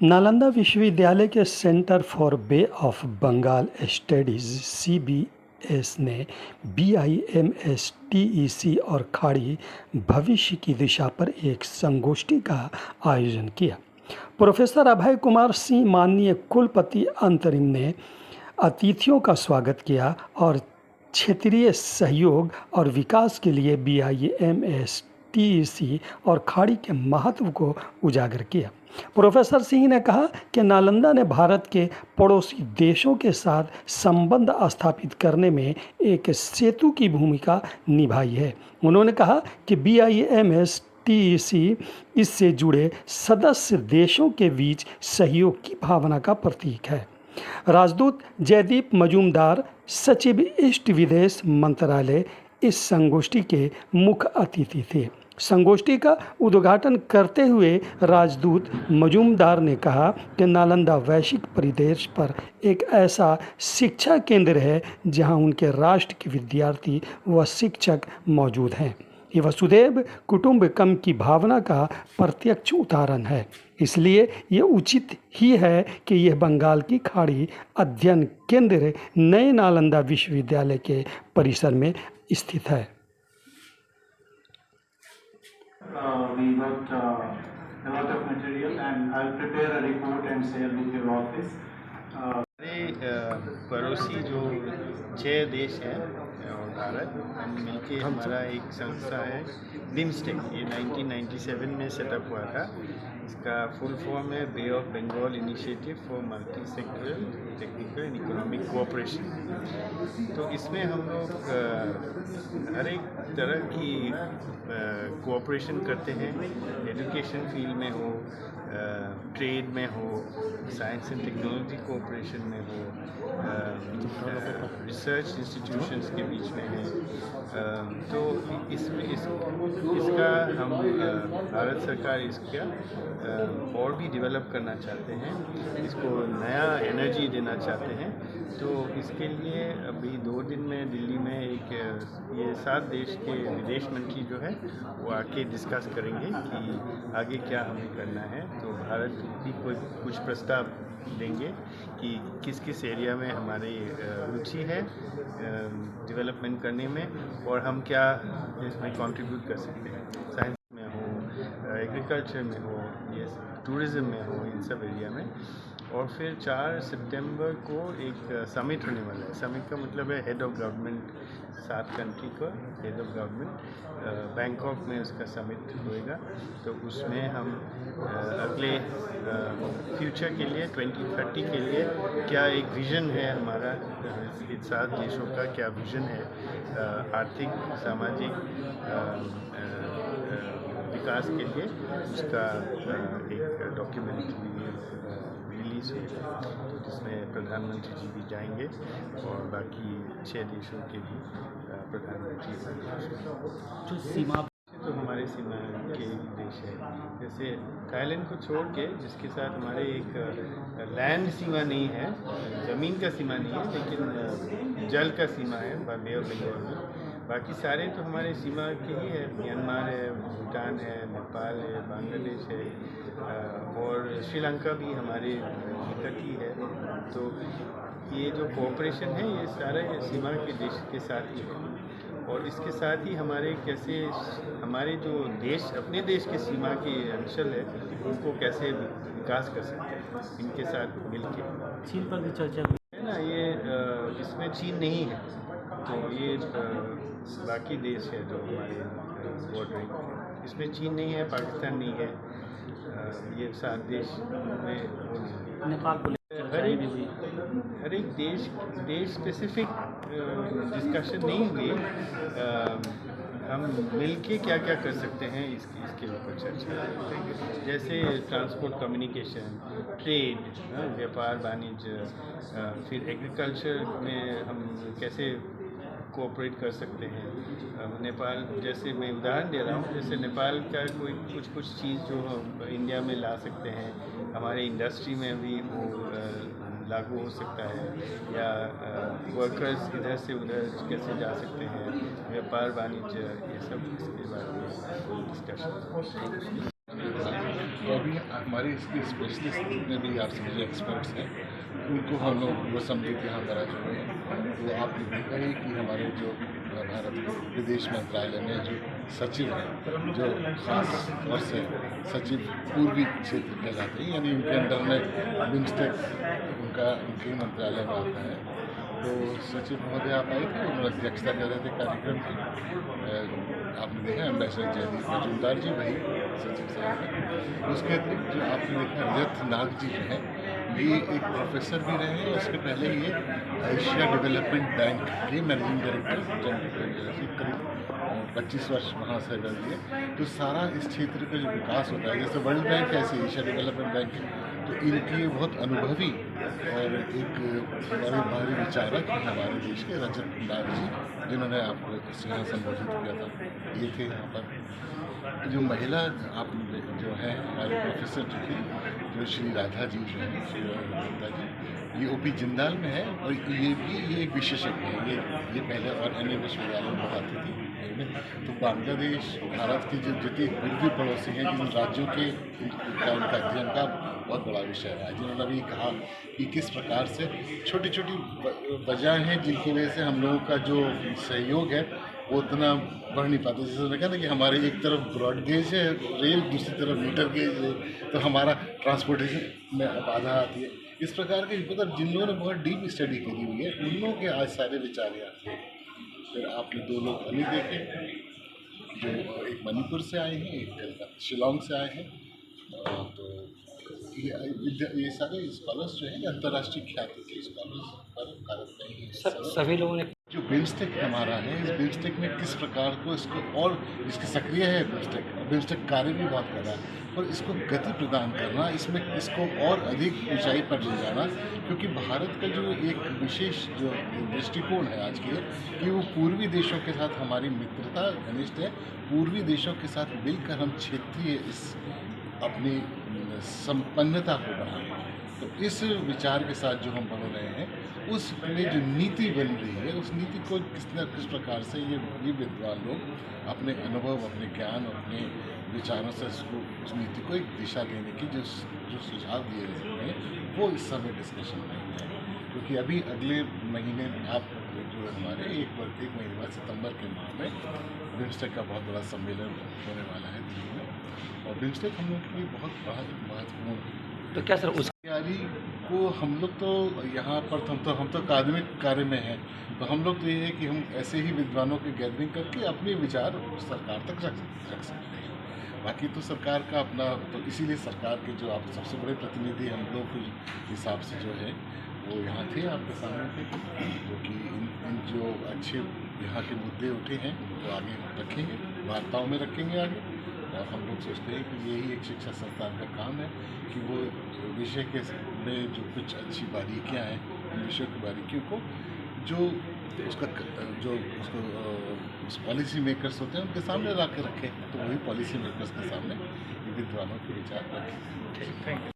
नालंदा विश्वविद्यालय के centre for bay of Bengal studies (CBS) ने BIMS, TEC और खाड़ी भविष्य की दिशा पर एक संगोष्ठी का आयोजन किया। प्रोफेसर अभय कुमार सिंह, माननीय कुलपति अंतरिम, ने अतिथियों का स्वागत किया और क्षेत्रीय सहयोग और विकास के लिए BIMS, TEC और खाड़ी के महत्व को उजागर किया। प्रोफेसर सिंह ने कहा कि नालंदा ने भारत के पड़ोसी देशों के साथ संबंध स्थापित करने में एक सेतु की भूमिका निभाई है। उन्होंने कहा कि BIMS, TEC इससे जुड़े सदस्य देशों के बीच सहयोग की भावना का प्रतीक है। राजदूत जयदीप मजूमदार, सचिव ईस्ट विदेश मंत्रालय, इस संगोष्ठी के मुख्य अतिथि थे। संगोष्ठी का उद्घाटन करते हुए राजदूत मजूमदार ने कहा कि नालंदा वैश्विक परिदृश्य पर एक ऐसा शिक्षा केंद्र है जहां उनके राष्ट्र के विद्यार्थी व शिक्षक मौजूद हैं। ये वसुधैव कुटुंबकम की भावना का प्रत्यक्ष उदाहरण है। इसलिए ये उचित ही है कि यह बंगाल की खाड़ी अध्ययन केंद्र नए नालंदा विश्वविद्यालय के परिसर में स्थित है। We got a lot of material and I'll prepare a report and share with your office. पड़ोसी जो 6 देश हैं और भारत, हम मिलके हमारा एक संस्था है बिम्स्टेक। ये 1997 में सेटअप हुआ था। इसका फुल फॉर्म है Bay of Bengal initiative for multi sectoral technical and economic cooperation. तो इसमें हम लोग हर एक तरह की कोऑपरेशन करते हैं, एजुकेशन फील्ड में हो, ट्रेड में हो, साइंस एंड टेक्नोलॉजी कोऑपरेशन में हो, रिसर्च इंस्टीट्यूशंस के बीच में है। तो इसका हम भारत सरकार इसका और भी डेवलप करना चाहते हैं, इसको नया एनर्जी देना चाहते हैं। तो इसके लिए अभी 2 दिन में दिल्ली में एक ये 7 देश के विदेश मंत्री जो है वो आके डिस्कस करेंगे कि आगे क्या हमें करना है। तो भारत भी कुछ प्रस्ताव देंगे कि किस किस एरिया में हमारी रुचि है डेवलपमेंट करने में और हम क्या इसमें कंट्रीब्यूट कर सकते हैं। साइंस में हो, एग्रीकल्चर में हो, ये टूरिज़्म में हो, इन सब एरिया में। और फिर 4 सितंबर को एक समिट होने वाला है। समिट का मतलब है हेड ऑफ गवर्नमेंट, 7 कंट्री का हेड ऑफ गवर्नमेंट बैंकॉक में उसका समिट होएगा। तो उसमें हम अगले फ्यूचर के लिए 2030 के लिए क्या एक विज़न है हमारा, इन 7 देशों का क्या विज़न है आर्थिक, सामाजिक विकास के लिए, उसका एक डॉक्यूमेंट रिलीज़ होगा। तो जिसमें प्रधानमंत्री जी भी जाएंगे और बाकी 6 देशों के भी प्रधानमंत्री जो सीमा तो हमारे सीमा के देश है, जैसे थाईलैंड को छोड़ के, जिसके साथ हमारे एक लैंड सीमा नहीं है, ज़मीन का सीमा नहीं है, लेकिन जल का सीमा है बे ऑफ बंगाल में। बाकी सारे तो हमारे सीमा के ही है। म्यांमार है, भूटान है, नेपाल है, बांग्लादेश है और श्रीलंका भी हमारे निकट ही है। तो ये जो कोऑपरेशन है ये सारे सीमा के देश के साथ ही है। और इसके साथ ही हमारे कैसे हमारे जो देश, अपने देश के सीमा के अंचल है, उनको कैसे विकास कर सकते हैं इनके साथ मिलके। चीन पर भी चर्चा हुई है ना, ये इसमें चीन नहीं है, तो ये बाकी देश है जो हमारे बॉर्डर, इसमें चीन नहीं है, पाकिस्तान नहीं है, ये 7 देश में वो नहीं। नेपाल को हर एक देश स्पेसिफिक डिस्कशन नहीं हुई। हम मिलके क्या क्या कर सकते हैं इसके ऊपर चर्चा करते हैं। जैसे ट्रांसपोर्ट, कम्युनिकेशन, ट्रेड, व्यापार वाणिज्य, फिर एग्रीकल्चर में हम कैसे कोऑपरेट कर सकते हैं। नेपाल, जैसे मैं उदाहरण दे रहा हूँ, जैसे नेपाल का कोई कुछ चीज़ जो हम इंडिया में ला सकते हैं, हमारे इंडस्ट्री में भी वो लागू हो सकता है, या वर्कर्स इधर से उधर कैसे जा सकते हैं, व्यापार वाणिज्य, ये सब इसके बारे में डिस्कशन। तो अभी हमारे इसके स्पेशलिस्ट जितने भी आप समझिए एक्सपर्ट्स हैं, उनको हम लोग वो समझे यहाँ करा चुके हैं। तो आपने देखा ही कि हमारे जो भारत के विदेश मंत्रालय में जो सचिव हैं, जो खास तौर से सचिव पूर्वी क्षेत्र कहलाते हैं, यानी उनके अंडर में बिम्स्टेक उनके मंत्रालय में आता है। तो सचिव महोदय आप आए थे, उन्होंने अध्यक्षता कर रहे थे कार्यक्रम की। आपने देखा एम्बेसडर जयदीप मजूमदार जी वही सचिव साहब हैं। उसके अतिरिक्त जो आपने देखा रजत नाग जी जो हैं, ये एक प्रोफेसर भी रहे हैं। उसके पहले ये एशिया डेवलपमेंट बैंक के मैनेजिंग डायरेक्टर करीब 25 वर्ष वहाँ से कर दिए। तो सारा इस क्षेत्र का जो विकास होता है, जैसे वर्ल्ड बैंक है ऐसे एशिया डेवलपमेंट बैंक है, तो इनकी बहुत अनुभवी और एक बड़े भारी विचारक हैं हमारे देश के रजत नाग जी, जिन्होंने आपको यहाँ संबोधित किया था, ये थे यहाँ पर। जो महिला आप जो है हमारे प्रोफेसर जो थे, जो श्री राधा जी जो है, श्री राधा जी, ये ओपी जिंदाल में है और ये एक विशेषज्ञ है। ये पहले और अन्य विश्वविद्यालयों में पढ़ाती थी। तो बांग्लादेश भारत के जो जितने पूर्वी पड़ोसी हैं, जिन राज्यों के उनका अध्ययन का बहुत बड़ा विषय रहा है, जिन्होंने अभी कहा कि किस प्रकार से छोटी छोटी वजह हैं जिनकी वजह से हम लोगों का जो सहयोग है वो उतना बढ़ नहीं पाता। जैसे उन्होंने कहा ना कि हमारे एक तरफ ब्रॉड गेज है रेल, दूसरी तरफ मीटर गेज है, तो हमारा ट्रांसपोर्टेशन में बाधा आती है। इस प्रकार के मतलब जिन लोगों ने बहुत डीप स्टडी करी हुई है, उन लोगों के आज सारे विचार यहाँ थे। फिर आपने दो लोग अन्य देखे, जो एक मणिपुर से आए हैं, एक शिलोंग से आए हैं। तो ये सारे स्कॉलर्स जो हैं अंतर्राष्ट्रीय ख्याति के स्कॉलर्स भारत में ही सभी लोगों ने जो बिम्स्टेक हमारा है, इस बिम्स्टेक में किस प्रकार को इसको और इसकी सक्रिय है बिम्स्टेक कार्य भी बहुत कर रहा है, और इसको गति प्रदान करना, इसमें इसको और अधिक ऊंचाई पर ले जाना, क्योंकि भारत का जो एक विशेष जो दृष्टिकोण है आज के, कि वो पूर्वी देशों के साथ हमारी मित्रता घनिष्ठ है। पूर्वी देशों के साथ मिलकर हम क्षेत्रीय इस अपनी संपन्नता को बढ़ाएं। तो इस विचार के साथ जो हम बढ़ रहे हैं, उसमें जो नीति बन रही है, उस नीति को किस न किस प्रकार से ये विद्वान लोग अपने अनुभव, अपने ज्ञान, अपने विचारों से उस नीति को एक दिशा देने की जो सुझाव दिए गए हैं, वो इस समय डिस्कशन में है। क्योंकि अभी अगले महीने आप जो हमारे एक महीने बाद सितंबर के माह में बिम्स्टेक का बहुत बड़ा सम्मेलन होने वाला है दिल्ली में, और बिम्स्टेक हम लोग के लिए बहुत महत्वपूर्ण। तो क्या सर उस तैयारी को हम लोग तो यहाँ पर हम तो अकादमिक कार्य में हैं, तो हम लोग तो ये है कि हम ऐसे ही विद्वानों की गैदरिंग करके अपने विचार सरकार तक रख सकते हैं। बाकी तो सरकार का अपना, तो इसीलिए सरकार के जो आप सबसे बड़े प्रतिनिधि हम लोग के हिसाब से जो है वो यहाँ थे, आपके सामने थे, जो कि इन जो अच्छे यहाँ के मुद्दे उठे हैं उनको आगे रखेंगे, वार्ताओं में रखेंगे आगे। और हम लोग सोचते हैं कि यही एक शिक्षा संस्थान का काम है कि वो विषय के में जो कुछ अच्छी बारीकियाँ हैं, उन विषयों की बारीकियों को जो उस पॉलिसी मेकर्स होते हैं उनके सामने ला के रखें, तो वही पॉलिसी मेकर्स के सामने विद्वानों के विचार रखें।